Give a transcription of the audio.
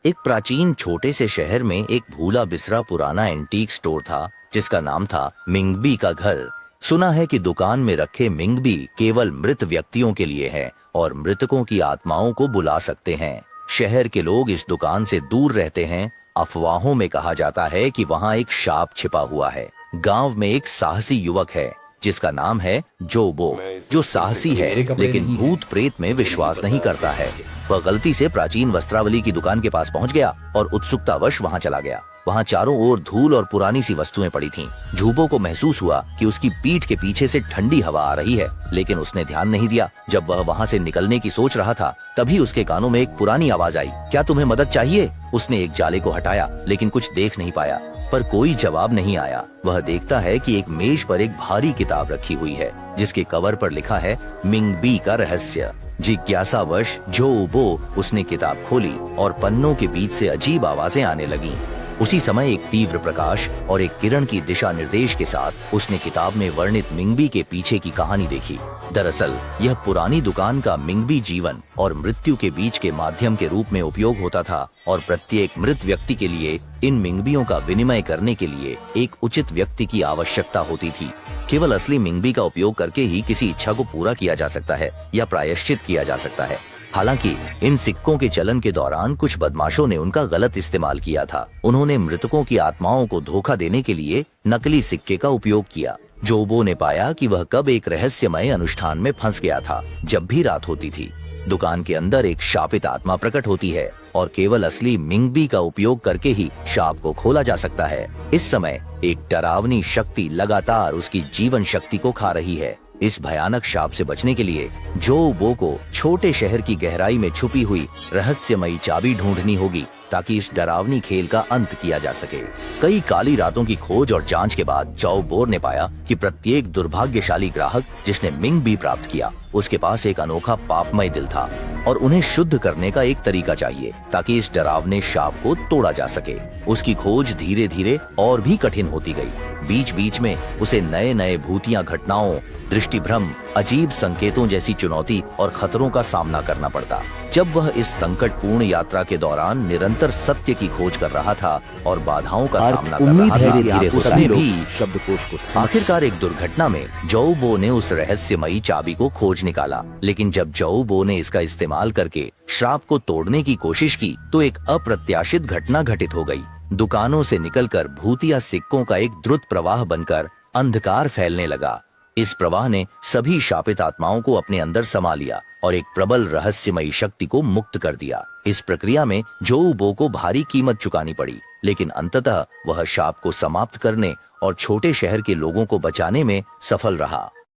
एक प्राचीन छोटे से शहर में एक भूला बिसरा पुराना एंटीक स्टोर था जिसका नाम था मिंगबी का घर। सुना है कि दुकान में रखे मिंगबी केवल मृत व्यक्तियों के लिए है और मृतकों की आत्माओं को बुला सकते हैं। शहर के लोग इस दुकान से दूर रहते हैं। अफवाहों में कहा जाता है कि वहाँ एक शाप छिपा हुआ है। गांव में एक साहसी युवक है जिसका नाम है जोबो, जो साहसी है लेकिन भूत प्रेत में विश्वास नहीं करता है। वह गलती से प्राचीन वस्त्रावली की दुकान के पास पहुंच गया और उत्सुकतावश वहां चला गया। वहां चारों ओर धूल और पुरानी सी वस्तुएं पड़ी थीं। जोबो को महसूस हुआ कि उसकी पीठ के पीछे से ठंडी हवा आ रही है, लेकिन उसने ध्यान नहीं दिया। जब वह वहां से निकलने की सोच रहा था तभी उसके कानों में एक पुरानी आवाज आई, क्या तुम्हें मदद चाहिए? उसने एक जाले को हटाया लेकिन कुछ देख नहीं पाया, पर कोई जवाब नहीं आया। वह देखता है कि एक मेज पर एक भारी किताब रखी हुई है जिसके कवर पर लिखा है मिंगबी का रहस्य। जिज्ञासावश जोबो उसने किताब खोली और पन्नों के बीच से अजीब आवाजें आने लगीं। उसी समय एक तीव्र प्रकाश और एक किरण की दिशा निर्देश के साथ उसने किताब में वर्णित मिंगबी के पीछे की कहानी देखी। दरअसल यह पुरानी दुकान का मिंगबी जीवन और मृत्यु के बीच के माध्यम के रूप में उपयोग होता था और प्रत्येक मृत व्यक्ति के लिए इन मिंगबियों का विनिमय करने के लिए एक उचित व्यक्ति की आवश्यकता होती थी। केवल असली मिंगबी का उपयोग करके ही किसी इच्छा को पूरा किया जा सकता है या प्रायश्चित किया जा सकता है। हालांकि इन सिक्कों के चलन के दौरान कुछ बदमाशों ने उनका गलत इस्तेमाल किया था। उन्होंने मृतकों की आत्माओं को धोखा देने के लिए नकली सिक्के का उपयोग किया। जोबो ने पाया कि वह कब एक रहस्यमय अनुष्ठान में फंस गया था। जब भी रात होती थी, दुकान के अंदर एक शापित आत्मा प्रकट होती है और केवल असली मिंगबी का उपयोग करके ही शाप को खोला जा सकता है। इस समय एक डरावनी शक्ति लगातार उसकी जीवन शक्ति को खा रही है। इस भयानक शाप से बचने के लिए जोबो को छोटे शहर की गहराई में छुपी हुई रहस्यमयी चाबी ढूंढनी होगी ताकि इस डरावनी खेल का अंत किया जा सके। कई काली रातों की खोज और जांच के बाद जोबो ने पाया कि प्रत्येक दुर्भाग्यशाली ग्राहक जिसने मिंगबी प्राप्त किया उसके पास एक अनोखा पापमय दिल था और उन्हें शुद्ध करने का एक तरीका चाहिए ताकि इस डरावने शाप को तोड़ा जा सके। उसकी खोज धीरे धीरे और भी कठिन होती गई। बीच बीच में उसे नए नए भूतिया घटनाओं, दृष्टिभ्रम, अजीब संकेतों जैसी चुनौती और खतरों का सामना करना पड़ता। जब वह इस संकटपूर्ण यात्रा के दौरान निरंतर सत्य की खोज कर रहा था और बाधाओं का सामना कर रहा था, उसने भी आखिरकार एक दुर्घटना में जोबो ने उस रहस्यमयी चाबी को खोज निकाला। लेकिन जब जोबो ने इसका इस्तेमाल करके श्राप को तोड़ने की कोशिश की तो एक अप्रत्याशित घटना घटित हो गई। दुकानों से निकलकर भूतिया सिक्कों का एक द्रुत प्रवाह बनकर अंधकार फैलने लगा। इस प्रवाह ने सभी शापित आत्माओं को अपने अंदर समा लिया और एक प्रबल रहस्यमयी शक्ति को मुक्त कर दिया। इस प्रक्रिया में जोबो को भारी कीमत चुकानी पड़ी, लेकिन अंततः वह शाप को समाप्त करने और छोटे शहर के लोगों को बचाने में सफल रहा।